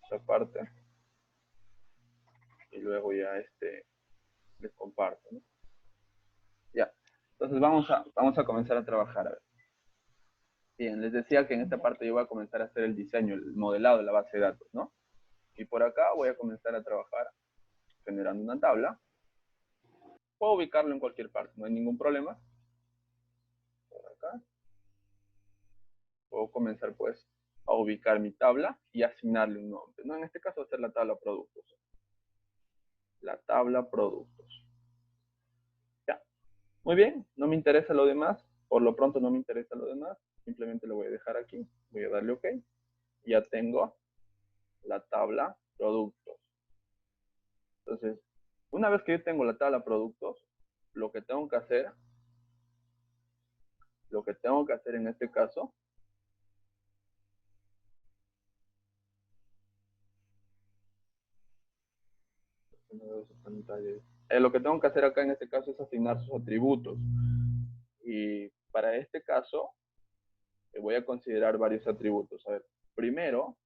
esta parte y luego ya les comparto, ¿no? Ya. Entonces vamos a comenzar a trabajar. A ver. Bien, les decía que en esta parte yo voy a comenzar a hacer el diseño, el modelado de la base de datos, ¿no? Y por acá voy a comenzar a trabajar generando una tabla. Puedo ubicarlo en cualquier parte, no hay ningún problema. Por acá. Puedo comenzar pues a ubicar mi tabla y asignarle un nombre, ¿no? En este caso va a ser la tabla productos. La tabla productos. Ya. Muy bien, no me interesa lo demás. Por lo pronto no me interesa lo demás. Simplemente lo voy a dejar aquí. Voy a darle OK. Ya tengo la tabla productos. Entonces, una vez que yo tengo la tabla productos, lo que tengo que hacer en este caso, lo que tengo que hacer acá en este caso es asignar sus atributos. Y para este caso, voy a considerar varios atributos. A ver, primero,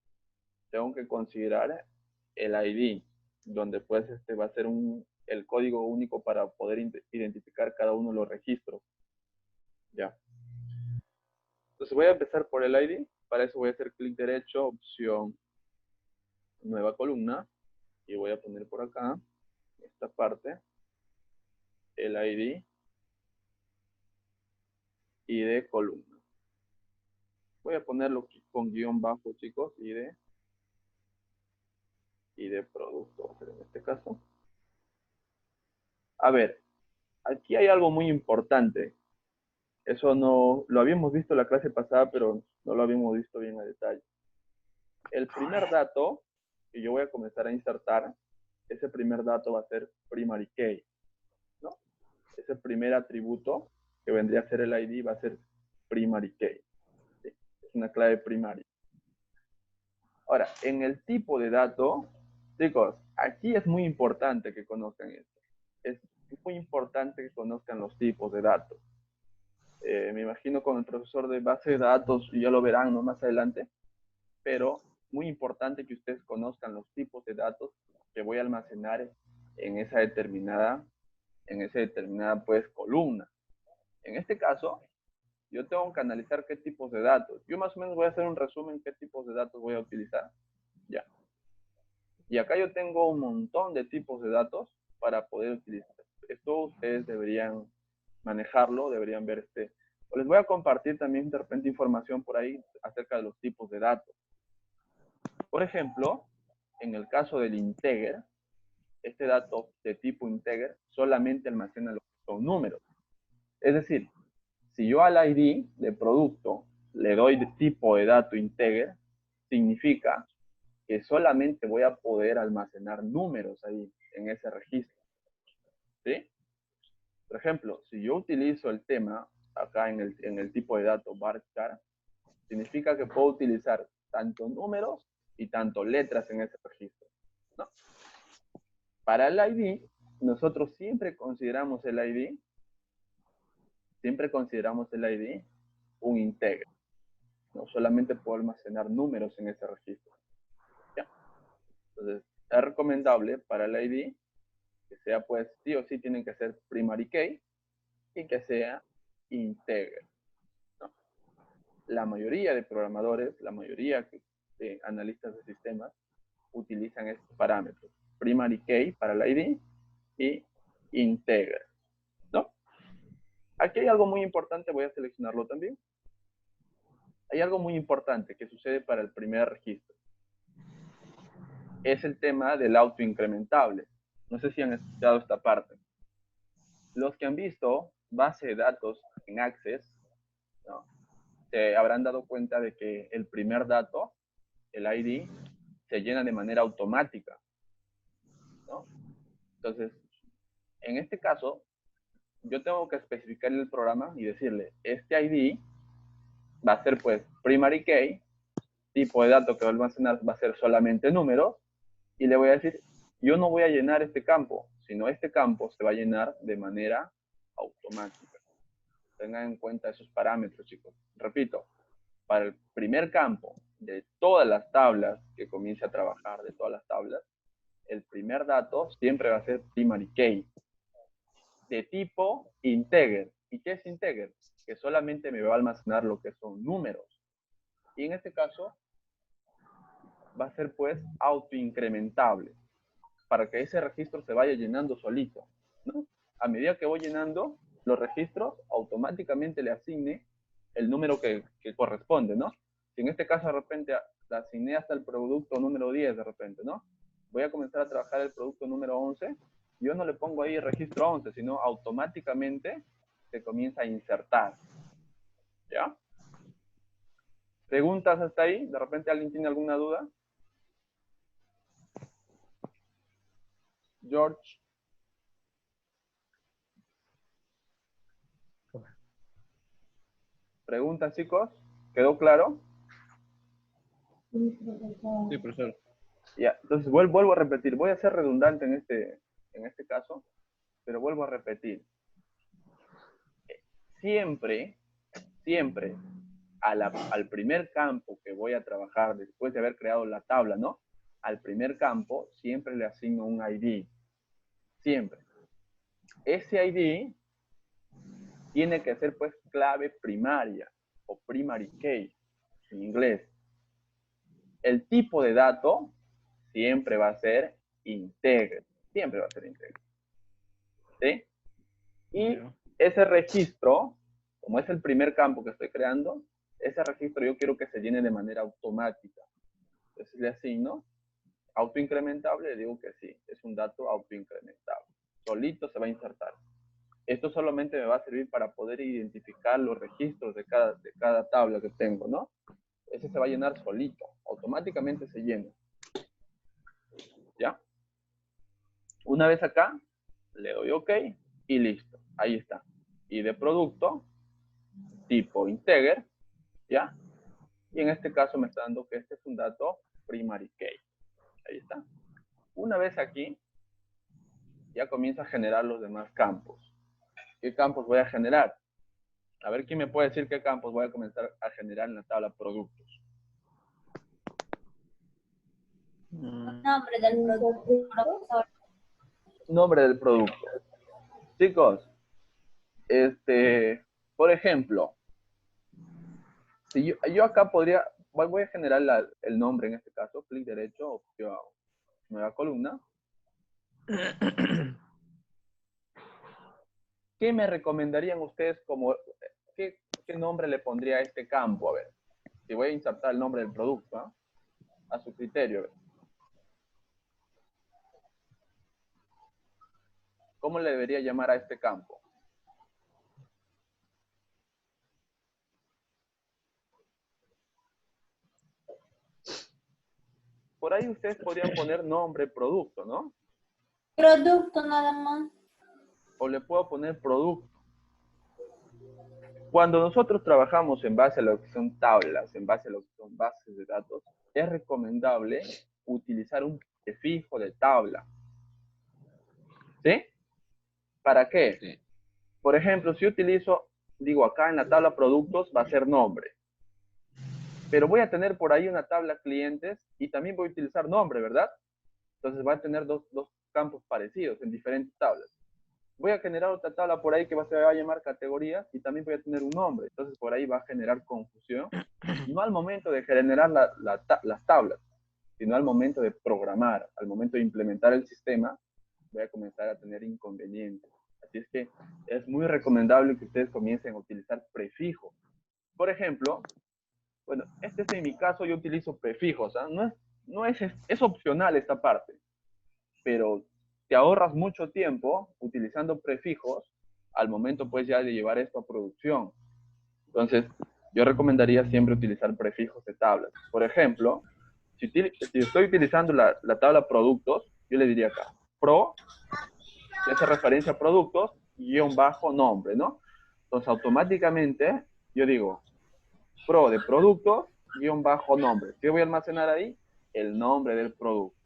tengo que considerar el ID, donde pues va a ser el código único para poder identificar cada uno de los registros. Ya. Entonces voy a empezar por el ID. Para eso voy a hacer clic derecho, opción nueva columna. Y voy a poner por acá, esta parte, el ID y de columna. Voy a ponerlo con guión bajo, chicos, y de producto, en este caso. A ver, aquí hay algo muy importante. Eso no lo habíamos visto en la clase pasada, pero no lo habíamos visto bien a detalle. El primer dato que yo voy a comenzar a insertar, ese primer dato va a ser primary key, ¿no? Ese primer atributo que vendría a ser el ID va a ser primary key. ¿Sí? Es una clave primaria. Ahora, en el tipo de dato, chicos, aquí es muy importante que conozcan esto. Es muy importante que conozcan los tipos de datos. Me imagino con el profesor de base de datos, y ya lo verán, ¿no? Más adelante, pero muy importante que ustedes conozcan los tipos de datos que voy a almacenar en esa determinada pues columna. En este caso, yo tengo que analizar qué tipos de datos. Yo más o menos voy a hacer un resumen qué tipos de datos voy a utilizar. Ya. Y acá yo tengo un montón de tipos de datos para poder utilizar. Esto ustedes deberían manejarlo, deberían ver o les voy a compartir también de repente información por ahí acerca de los tipos de datos. Por ejemplo, en el caso del integer, este dato de tipo integer solamente almacena lo que son números. Es decir, si yo al ID de producto le doy de tipo de dato integer, significa que solamente voy a poder almacenar números ahí en ese registro. ¿Sí? Por ejemplo, si yo utilizo el tema acá en el tipo de dato varchar, significa que puedo utilizar tanto números y tanto letras en ese registro, ¿no? Para el ID, nosotros siempre consideramos el ID un integer. No solamente puedo almacenar números en ese registro. ¿Ya? Entonces, es recomendable para el ID que sea, pues, sí o sí tienen que ser primary key y que sea integer. ¿No? La mayoría de programadores, la mayoría de analistas de sistemas utilizan estos parámetros. Primary key para el ID y integer. ¿No? Aquí hay algo muy importante, voy a seleccionarlo también. Hay algo muy importante que sucede para el primer registro. Es el tema del autoincrementable. No sé si han escuchado esta parte. Los que han visto base de datos en Access, ¿no? Se habrán dado cuenta de que el primer dato, el ID, se llena de manera automática, ¿no? Entonces, en este caso, yo tengo que especificar el programa y decirle, este ID va a ser pues primary key, tipo de dato que va a almacenar va a ser solamente números, y le voy a decir, yo no voy a llenar este campo, sino este campo se va a llenar de manera automática. Tengan en cuenta esos parámetros, chicos. Repito, para el primer campo de todas las tablas que comience a trabajar, de todas las tablas, el primer dato siempre va a ser primary key, de tipo integer. ¿Y qué es integer? Que solamente me va a almacenar lo que son números. Y en este caso, va a ser pues autoincrementable, para que ese registro se vaya llenando solito, ¿no? A medida que voy llenando los registros, automáticamente le asigne el número que corresponde, ¿no? Si en este caso de repente le asigné hasta el producto número 10 de repente, ¿no? Voy a comenzar a trabajar el producto número 11, yo no le pongo ahí registro 11, sino automáticamente se comienza a insertar, ¿ya? ¿Preguntas hasta ahí? ¿De repente alguien tiene alguna duda? George. ¿Preguntas, chicos? ¿Quedó claro? Sí, profesor. Ya, entonces vuelvo a repetir. Voy a ser redundante en este caso, pero vuelvo a repetir. Siempre, siempre, al primer campo que voy a trabajar después de haber creado la tabla, ¿no? Al primer campo siempre le asigno un ID. Siempre. Ese ID tiene que ser pues clave primaria o primary key en inglés. El tipo de dato siempre va a ser integer. Siempre va a ser integer. ¿Sí? Y ese registro, como es el primer campo que estoy creando, ese registro yo quiero que se llene de manera automática. Entonces le asigno autoincrementable, le digo que sí, es un dato autoincrementable. Solito se va a insertar. Esto solamente me va a servir para poder identificar los registros de cada tabla que tengo, ¿no? Ese se va a llenar solito, automáticamente se llena. ¿Ya? Una vez acá, le doy OK y listo. Ahí está. Y de producto, tipo integer, ¿ya? Y en este caso me está dando que este es un dato primary key. Ahí está. Una vez aquí, ya comienza a generar los demás campos. ¿Qué campos voy a generar? A ver, ¿quién me puede decir qué campos voy a comenzar a generar en la tabla productos? Nombre del producto, profesor. Nombre del producto. Chicos, por ejemplo, si yo acá podría, voy a generar el nombre en este caso, clic derecho, opción, nueva columna. ¿Qué me recomendarían ustedes como, qué nombre le pondría a este campo? A ver, si voy a insertar el nombre del producto, ¿eh? A su criterio. A ver. ¿Cómo le debería llamar a este campo? Por ahí ustedes podrían poner nombre producto, ¿no? Producto nada más. O le puedo poner producto. Cuando nosotros trabajamos en base a lo que son tablas, en base a lo que son bases de datos, es recomendable utilizar un prefijo de tabla. ¿Sí? ¿Para qué? Sí. Por ejemplo, si utilizo, digo acá en la tabla productos va a ser nombre. Pero voy a tener por ahí una tabla clientes y también voy a utilizar nombre, ¿verdad? Entonces va a tener dos campos parecidos en diferentes tablas. Voy a generar otra tabla por ahí que se va a llamar categorías y también voy a tener un nombre. Entonces por ahí va a generar confusión. No al momento de generar las tablas, sino al momento de programar, al momento de implementar el sistema, voy a comenzar a tener inconvenientes. Así es que es muy recomendable que ustedes comiencen a utilizar prefijos. Por ejemplo, bueno, este es en mi caso, yo utilizo prefijos, ¿ah? Es opcional esta parte, pero te ahorras mucho tiempo utilizando prefijos al momento pues ya de llevar esto a producción. Entonces, yo recomendaría siempre utilizar prefijos de tablas. Por ejemplo, si estoy utilizando la tabla productos, yo le diría acá, pro, que hace referencia a productos, guión bajo nombre, ¿no? Entonces, automáticamente, yo digo, pro de productos, guión bajo nombre. ¿Qué voy a almacenar ahí? El nombre del producto.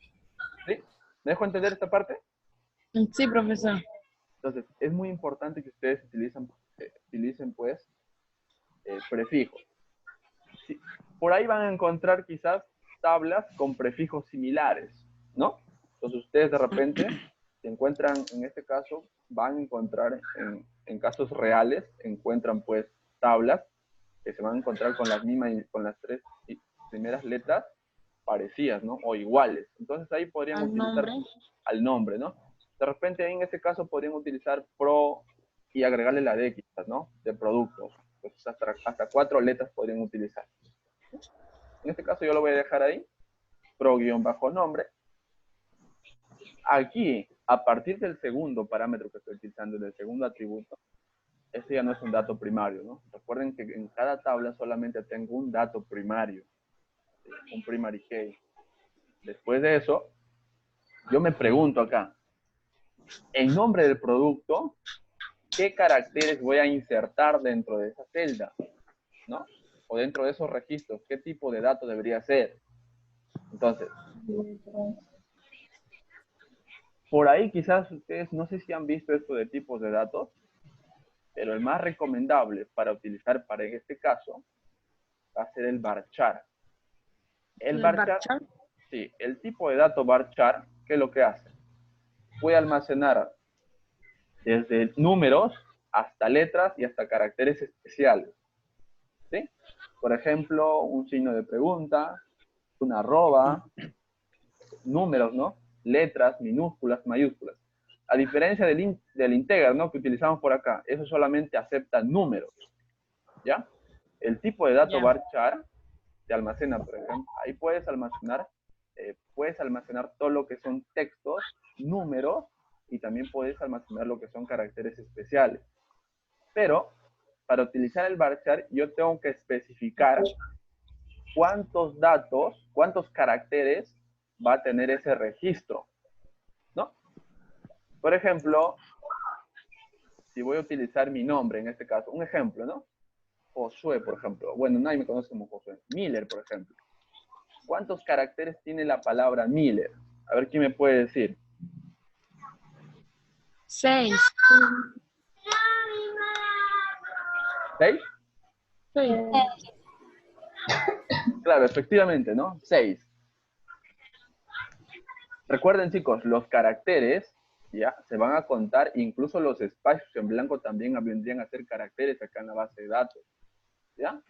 ¿Sí? ¿Me dejo entender esta parte? Sí, profesor. Entonces, es muy importante que ustedes utilicen pues, prefijos. Sí. por ahí van a encontrar quizás tablas con prefijos similares, ¿no? Entonces ustedes de repente se encuentran, en este caso, van a encontrar en casos reales, encuentran pues tablas que se van a encontrar con las mismas, con las 3 primeras letras parecidas, ¿no? O iguales. Entonces ahí podrían Al utilizar nombre. al nombre, ¿no? De repente en este caso podrían utilizar pro y agregarle la D quizás, ¿no? De producto. Entonces hasta 4 letras podrían utilizar. En este caso yo lo voy a dejar ahí, pro-nombre. Aquí, a partir del segundo parámetro que estoy utilizando, del segundo atributo, este ya no es un dato primario, ¿no? Recuerden que en cada tabla solamente tengo un dato primario, un primary key. Después de eso, yo me pregunto acá, en nombre del producto, ¿qué caracteres voy a insertar dentro de esa celda? ¿No? O dentro de esos registros, ¿qué tipo de dato debería ser? Entonces, por ahí quizás ustedes, no sé si han visto esto de tipos de datos, pero el más recomendable para utilizar para este caso va a ser el varchar. El varchar, sí, el tipo de dato varchar, ¿qué es lo que hace? Puede almacenar desde números hasta letras y hasta caracteres especiales. ¿Sí? Por ejemplo, un signo de pregunta, una arroba, números, ¿no? Letras, minúsculas, mayúsculas. A diferencia del integer, ¿no? Que utilizamos por acá, eso solamente acepta números, ¿ya? El tipo de dato varchar te almacena, por ejemplo, ahí puedes almacenar todo lo que son textos, números, y también puedes almacenar lo que son caracteres especiales. Pero, para utilizar el varchar, yo tengo que especificar cuántos datos, cuántos caracteres va a tener ese registro, ¿no? Por ejemplo, si voy a utilizar mi nombre en este caso, un ejemplo, ¿no? Josué, por ejemplo. Bueno, nadie me conoce como Josué. Miller, por ejemplo. ¿Cuántos caracteres tiene la palabra Miller? A ver, ¿quién me puede decir? 6. ¿6? Sí. Claro, efectivamente, ¿no? 6. Recuerden, chicos, los caracteres ya se van a contar, incluso los espacios en blanco también vendrían a ser caracteres acá en la base de datos. ¿Ya?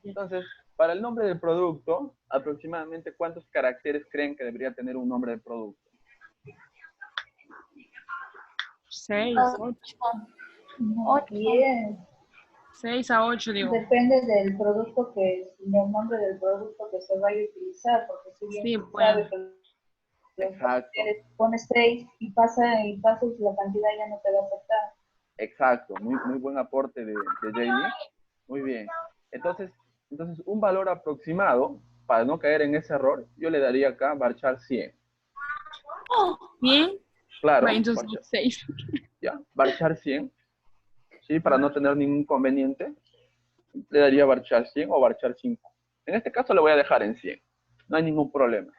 Entonces, para el nombre del producto, aproximadamente ¿cuántos caracteres creen que debería tener un nombre de producto? 6. 10. 6 a 8, digo. Depende del producto del nombre del producto que se vaya a utilizar, porque si bien Sí, tú pues. sabes que los Exacto. caracteres, pones 6 y pasas la cantidad ya no te va a aceptar. Exacto, muy buen aporte de Jamie. Muy bien. Entonces, un valor aproximado, para no caer en ese error, yo le daría acá varchar 100. ¿Bien? Claro, Va, entonces 6. ya, varchar 100, ¿sí? Para no tener ningún inconveniente, le daría varchar 100 o varchar 5. En este caso le voy a dejar en 100. No hay ningún problema.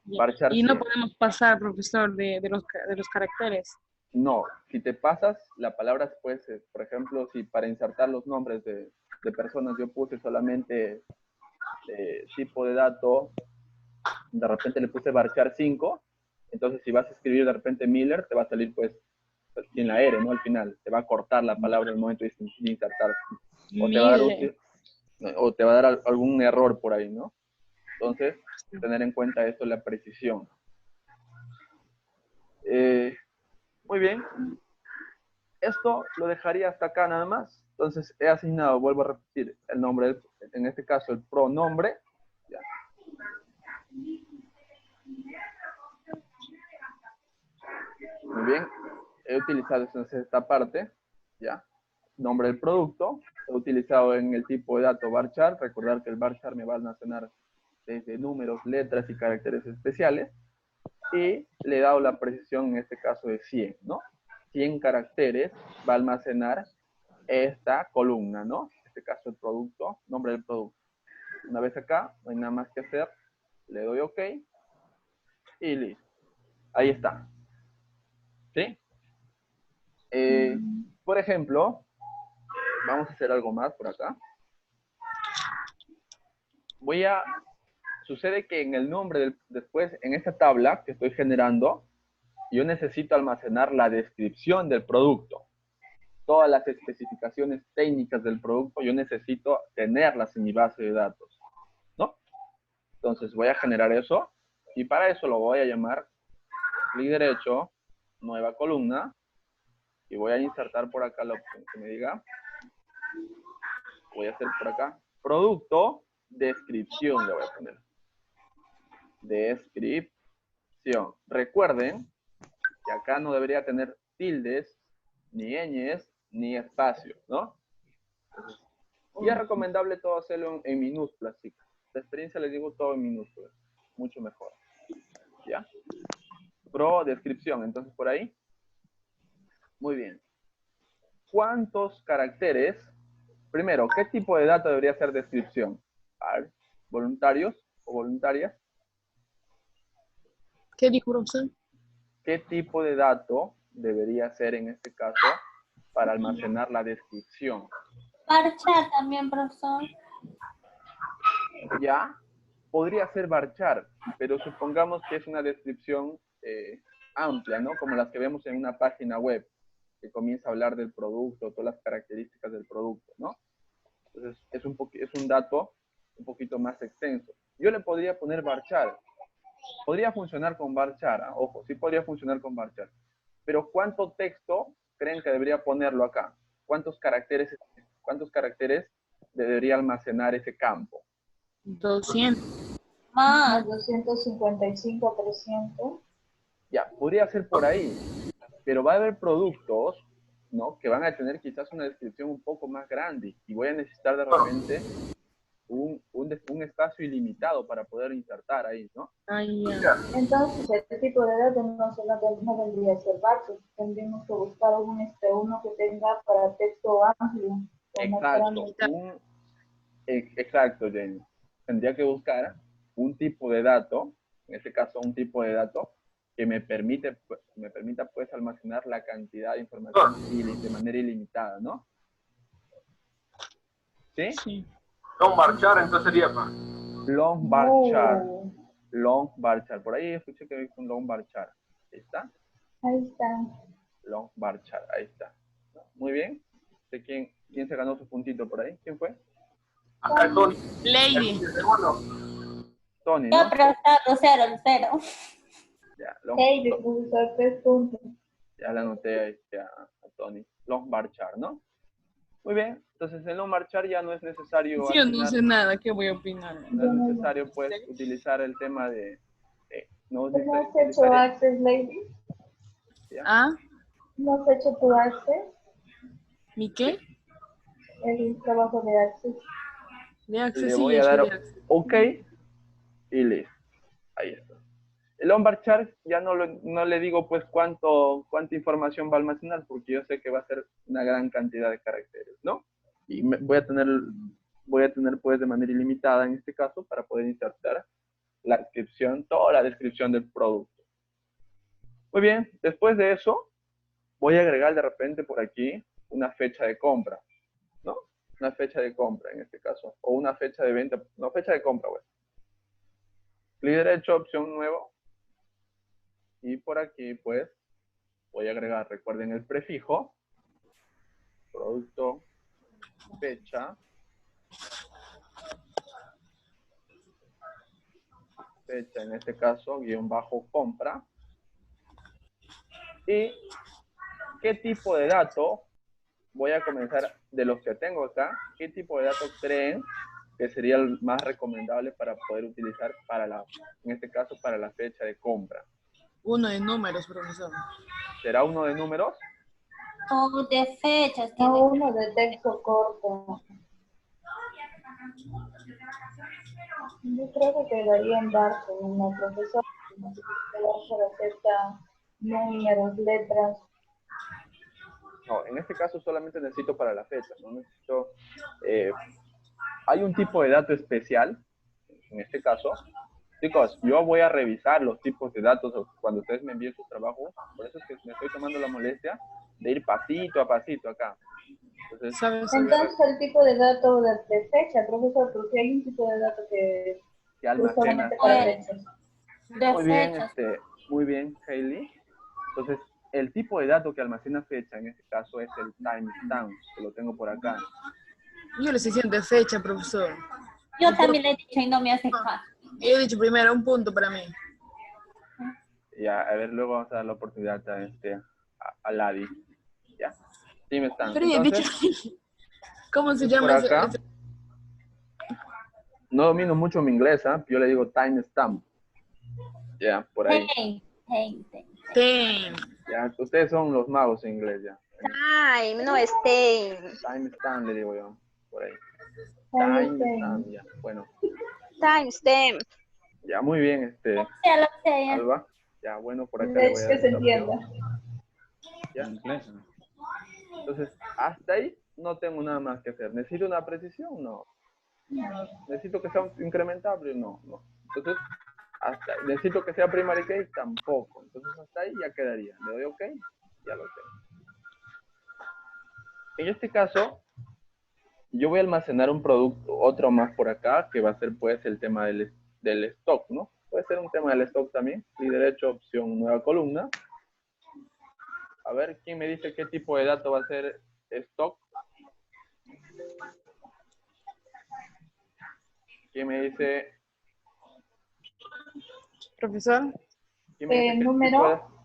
Varchar Y no 100. podemos pasar, profesor, de los caracteres. No, si te pasas la palabra después, por ejemplo, si para insertar los nombres de personas yo puse solamente tipo de dato, de repente le puse varchar 5, entonces si vas a escribir de repente Miller, te va a salir pues sin la R, ¿no? Al final, te va a cortar la palabra en el momento de insertar. O te va a dar, algún error por ahí, ¿no? Entonces, tener en cuenta esto, la precisión. Muy bien. Esto lo dejaría hasta acá nada más. Entonces, he asignado, vuelvo a repetir, el nombre, en este caso el pronombre. Ya. Muy bien. He utilizado entonces esta parte. Ya. Nombre del producto. He utilizado en el tipo de dato varchar. Recordar que el varchar me va a almacenar desde números, letras y caracteres especiales. Y le he dado la precisión en este caso de 100, ¿no? 100 caracteres va a almacenar esta columna, ¿no? En este caso el producto, nombre del producto. Una vez acá, no hay nada más que hacer. Le doy OK y listo. Ahí está. ¿Sí? Por ejemplo, vamos a hacer algo más por acá. sucede que en el nombre, después, en esta tabla que estoy generando, yo necesito almacenar la descripción del producto. Todas las especificaciones técnicas del producto, yo necesito tenerlas en mi base de datos, ¿no? Entonces voy a generar eso, y para eso lo voy a llamar clic derecho, nueva columna, y voy a insertar por acá la opción que me diga. Voy a hacer por acá, producto, descripción le voy a poner. Descripción. Recuerden que acá no debería tener tildes, ni ñes, ni espacios, ¿no? Entonces, y es recomendable todo hacerlo en minúsculas, chicas. De experiencia les digo todo en minúsculas. Mucho mejor. ¿Ya? Pro descripción, entonces por ahí. Muy bien. ¿Cuántos caracteres? Primero, ¿qué tipo de dato debería ser descripción? A ver, ¿voluntarios o voluntarias? ¿Qué dijo, profesor? ¿Qué tipo de dato debería ser en este caso para almacenar la descripción? Marchar también, profesor. Ya, podría ser varchar, pero supongamos que es una descripción amplia, ¿no? Como las que vemos en una página web, que comienza a hablar del producto, todas las características del producto, ¿no? Entonces, es un dato un poquito más extenso. Yo le podría poner varchar. Podría funcionar con varchar, ¿eh? Ojo, sí podría funcionar con varchar. Pero ¿cuánto texto creen que debería ponerlo acá? ¿Cuántos caracteres debería almacenar ese campo? 200. Más. 255, 300. Ya, podría ser por ahí, pero va a haber productos, ¿no? Que van a tener quizás una descripción un poco más grande y voy a necesitar de repente un espacio ilimitado para poder insertar ahí, ¿no? Ay, ya. Entonces, este tipo de datos no vendría a ser base. Tendríamos que buscar uno que tenga para texto amplio. O más Exacto, grande. exacto, Jenny. Tendría que buscar un tipo de dato, en este caso un tipo de dato, que me permita pues almacenar la cantidad de información de manera ilimitada, ¿no? ¿Sí? Sí. Long marchar, entonces sería para. Long bar chart. Long bar chart. Por ahí escuché que hay un long bar chart. ¿Ahí está? Ahí está. Long bar chart. Ahí está. Muy bien. ¿De quién se ganó su puntito por ahí? ¿Quién fue? Acá es Tony. Lady. Tony, Yo, ¿no? profesor, Lucero. Ya, long, Hey, de profesor, 3 puntos. ya la anoté ahí a Tony. Long bar chart, ¿no? Muy bien. Entonces, en long bar chart ya no es necesario Yo no asignar, sé nada, ¿qué voy a opinar? no es necesario pues utilizar el tema de no es ¿No has necesario hecho utilizar, Access, Lady? ¿ya? ¿Ah? ¿No has hecho tu Access? ¿Mi qué? El trabajo de Access. De Access, Le sí, voy he a hecho dar de Access. OK y listo. Ahí está. El on-bar chart ya no le digo pues cuánta información va a almacenar porque yo sé que va a ser una gran cantidad de caracteres, ¿no? Y voy a tener pues de manera ilimitada en este caso para poder insertar la descripción, toda la descripción del producto. Muy bien, después de eso voy a agregar de repente por aquí una fecha de compra, ¿no? Una fecha de compra en este caso, o una fecha de venta, no, fecha de compra, bueno. Clic derecho, opción nuevo, y por aquí pues voy a agregar, recuerden el prefijo, producto, fecha en este caso, guión bajo compra, y qué tipo de dato, voy a comenzar de los que tengo acá, qué tipo de dato creen que sería el más recomendable para poder utilizar en este caso, para la fecha de compra. Uno de números, profesor. ¿Será uno de números? O de fechas. No, uno de texto corto. Yo creo que quedaría en bar con una profesora. Para acepta números, letras. No, en este caso solamente necesito para la fecha, no necesito... hay un tipo de dato especial, en este caso. Chicos, yo voy a revisar los tipos de datos cuando ustedes me envíen sus trabajos, por eso es que me estoy tomando la molestia de ir pasito a pasito acá. Entonces, ¿Sabes? Entonces, el tipo de dato de fecha, profesor, porque hay un tipo de dato que es que almacena. solamente para Pues, fechas. de Muy bien, fechas. muy bien, Hailey. Entonces, el tipo de dato que almacena fecha, en este caso, es el timestamp, que lo tengo por acá. Yo le estoy diciendo de fecha, profesor. Yo también le he dicho y no me hace caso. Yo he dicho primero, un punto para mí. Ya, a ver, luego vamos a dar la oportunidad a Ladi. Ya, timestamp. Pero ya he dicho, Entonces, ¿cómo se por llama acá, ese? no domino mucho mi inglés, ¿ah? Yo le digo timestamp. Ya, por ahí. Hey. Ten. Ya, ustedes son los magos en inglés, ya. Time, no stay. Timestamp le digo yo, por ahí. Timestamp. Timestamp, ya. Bueno, Timestamp. ya, muy bien, Lo sé, ya. Alba. Ya, bueno, por acá le voy Es a que dar se esta opción. entienda. ¿Ya? Entonces, hasta ahí no tengo nada más que hacer. ¿Necesito una precisión? No. ¿Necesito que sea incrementable? No. Entonces, hasta ahí. ¿Necesito que sea primary key? Tampoco. Entonces, hasta ahí ya quedaría. Le doy OK, ya lo tengo. En este caso, yo voy a almacenar un producto, otro más por acá, que va a ser pues el tema del stock, ¿no? Puede ser un tema del stock también. Y derecho, opción, nueva columna. A ver, ¿quién me dice qué tipo de dato va a ser stock? ¿Quién me dice? Profesor, ¿Quién me dice qué ¿Número? tipo de...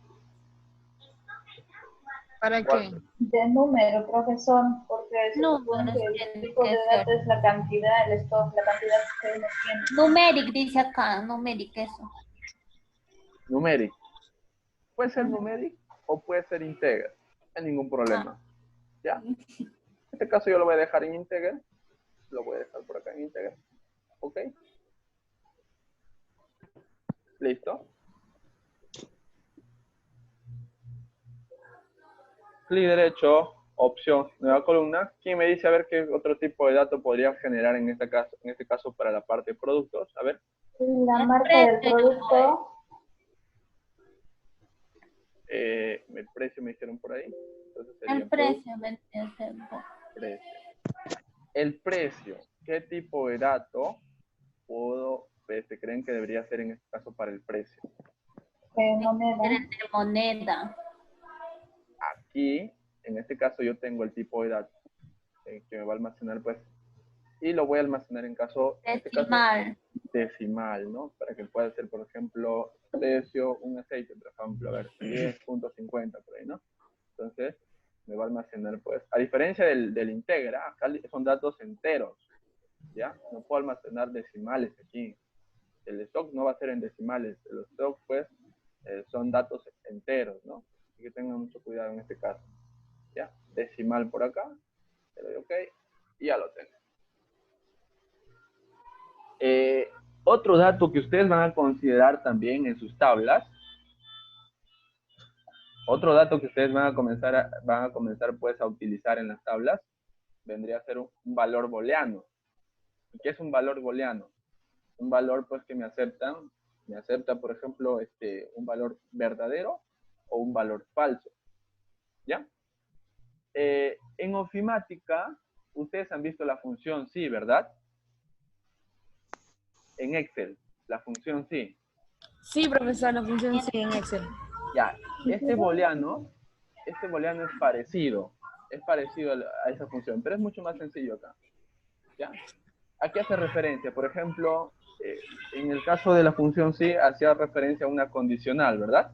¿para ¿Cuál? qué? De número, profesor, porque se supone Números que el tienen tipo que de ser. dato es la cantidad, el stock, la cantidad que uno tiene. Numeric dice acá, numeric eso. Numeric. Puede ser numeric o puede ser integer. No hay ningún problema. ¿Ya? En este caso yo lo voy a dejar en integer. Lo voy a dejar por acá en integer. ¿Ok? ¿Listo? Clic derecho, opción, nueva columna. ¿Quién me dice a ver qué otro tipo de dato podría generar en este caso para la parte de productos? A ver. La El marca del precio, producto, El precio me dijeron por ahí. Entonces sería El precio, vendría a ser. precio. El precio. ¿Qué tipo de dato se creen que debería ser en este caso para el precio? moneda. El de moneda. Aquí, en este caso, yo tengo el tipo de dato que me va a almacenar, pues, y lo voy a almacenar en caso, en este caso, Decimal. decimal, ¿no? Para que pueda ser, por ejemplo, precio, un aceite, por ejemplo, a ver, 10.50 por ahí, ¿no? Entonces, me va a almacenar, pues, a diferencia del integra, acá son datos enteros, ¿ya? No puedo almacenar decimales aquí. El stock no va a ser en decimales, el stock, pues, son datos enteros, ¿no? Así que tengan mucho cuidado en este caso. ¿Ya? Decimal por acá, le doy OK, y ya lo tengo. Otro dato que ustedes van a considerar también en sus tablas, otro dato que ustedes van a comenzar pues a utilizar en las tablas, vendría a ser un valor booleano. ¿Qué es un valor booleano? Un valor pues que me acepta, por ejemplo, un valor verdadero o un valor falso. ¿Ya? En ofimática, ustedes han visto la función sí, ¿verdad? En Excel, la función sí. Sí, profesor, la función sí en Excel. Ya, este booleano es parecido a esa función, pero es mucho más sencillo acá. ¿Ya? ¿A qué hace referencia? Por ejemplo, en el caso de la función sí, hacía referencia a una condicional, ¿verdad?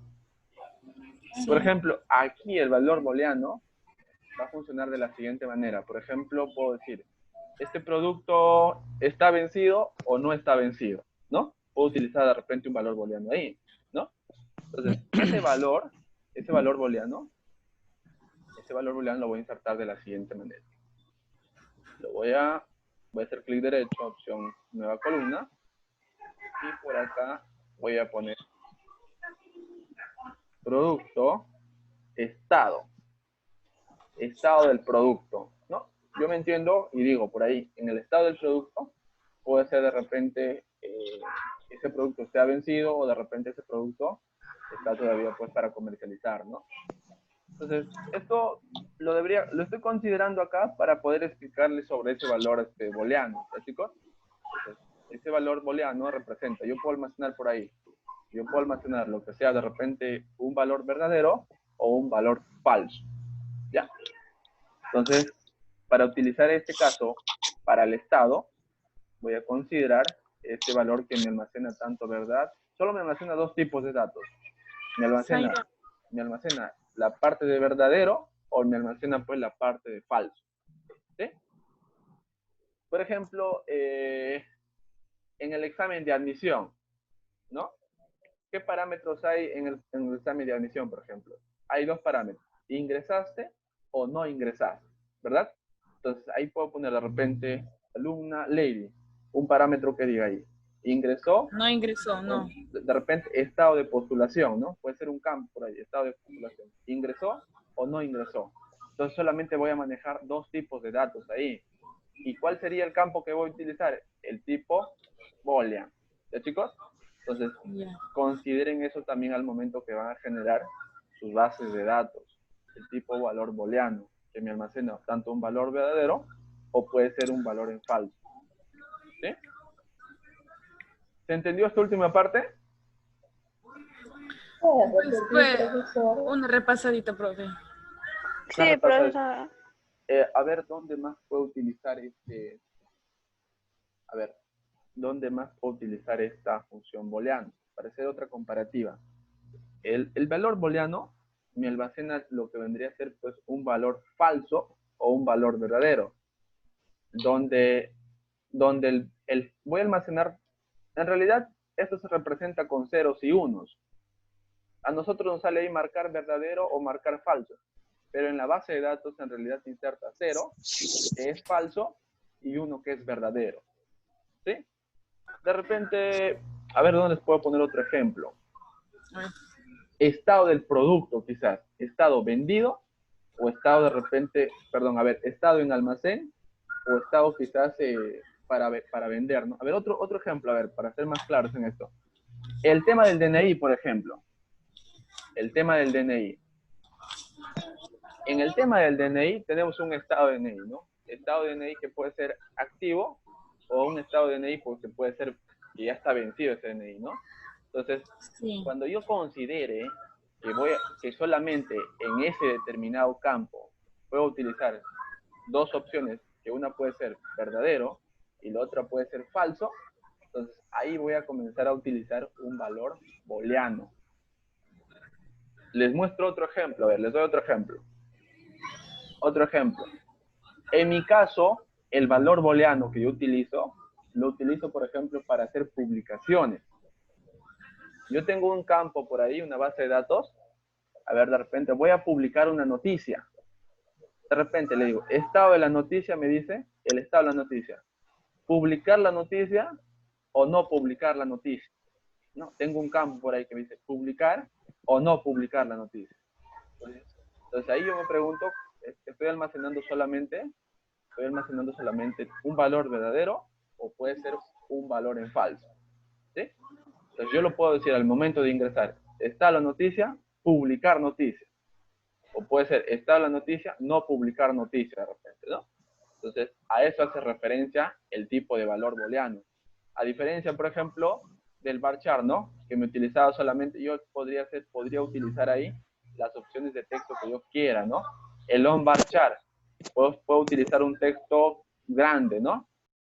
Por ejemplo, aquí el valor booleano va a funcionar de la siguiente manera. Por ejemplo, puedo decir, este producto está vencido o no está vencido, ¿no? Puedo utilizar de repente un valor booleano ahí, ¿no? Entonces, ese valor booleano lo voy a insertar de la siguiente manera. Voy a hacer clic derecho, opción nueva columna, y por acá voy a poner producto, estado del producto, ¿no? Yo me entiendo y digo por ahí, en el estado del producto, puede ser de repente ese producto esté vencido o de repente ese producto está todavía pues para comercializar, ¿no? Entonces, esto lo estoy considerando acá para poder explicarles sobre ese valor booleano, ¿ya, chicos? Entonces, ese valor booleano representa, yo puedo almacenar por ahí, yo puedo almacenar lo que sea de repente un valor verdadero o un valor falso, ¿ya? Entonces, para utilizar este caso, para el estado, voy a considerar este valor que me almacena tanto verdad, solo me almacena dos tipos de datos. Me almacena la parte de verdadero o me almacena pues la parte de falso. ¿Sí? Por ejemplo, en el examen de admisión, ¿no? ¿Qué parámetros hay en el examen de admisión, por ejemplo? Hay dos parámetros. ¿Ingresaste o no ingresaste? ¿Verdad? Entonces, ahí puedo poner de repente alumna lady, un parámetro que diga ahí. ¿Ingresó? No ingresó, no. De repente, estado de postulación, ¿no? Puede ser un campo por ahí, estado de postulación. ¿Ingresó o no ingresó? Entonces, solamente voy a manejar dos tipos de datos ahí. ¿Y cuál sería el campo que voy a utilizar? El tipo boolean. ¿Ya, chicos? Entonces, consideren eso también al momento que van a generar sus bases de datos. El tipo valor booleano, que me almacena tanto un valor verdadero o puede ser un valor en falso. ¿Sí? ¿Se entendió esta última parte? Profesor. Una repasadita, profe. Sí, profesor. A ver, ¿dónde más puedo utilizar ¿dónde más puedo utilizar esta función booleano? Para hacer otra comparativa. El valor booleano me almacena lo que vendría a ser pues un valor falso o un valor verdadero. Donde voy a almacenar, en realidad esto se representa con ceros y unos. A nosotros nos sale ahí marcar verdadero o marcar falso. Pero en la base de datos en realidad se inserta 0, que es falso, y 1 que es verdadero. ¿Sí? De repente, a ver, ¿dónde les puedo poner otro ejemplo? Estado del producto, quizás. Estado vendido, o estado de repente, estado en almacén, o estado quizás para vender, ¿no? A ver, otro ejemplo, a ver, para ser más claros en esto. El tema del DNI, por ejemplo. El tema del DNI. En el tema del DNI tenemos un estado de DNI, ¿no? Estado de DNI que puede ser activo o un estado de DNI porque puede ser que ya está vencido ese DNI, ¿no? Entonces, cuando yo considere que solamente en ese determinado campo puedo utilizar dos opciones, que una puede ser verdadero y la otra puede ser falso, entonces ahí voy a comenzar a utilizar un valor booleano. Les muestro otro ejemplo, a ver, les doy otro ejemplo. Otro ejemplo. En mi caso, el valor booleano que yo utilizo, lo utilizo, por ejemplo, para hacer publicaciones. Yo tengo un campo por ahí, una base de datos. A ver, de repente voy a publicar una noticia. De repente le digo, estado de la noticia, me dice, el estado de la noticia. ¿Publicar la noticia o no publicar la noticia? No, tengo un campo por ahí que me dice, ¿publicar o no publicar la noticia? Entonces ahí yo me pregunto, ¿estoy almacenando solamente un valor verdadero o puede ser un valor en falso? ¿Sí? Entonces yo lo puedo decir al momento de ingresar, está la noticia, publicar noticia. O puede ser, está la noticia, no publicar noticia de repente, ¿no? Entonces a eso hace referencia el tipo de valor booleano. A diferencia, por ejemplo, del varchar, ¿no? Que me utilizaba solamente, yo podría utilizar ahí las opciones de texto que yo quiera, ¿no? El on varchar, puedo utilizar un texto grande, ¿no?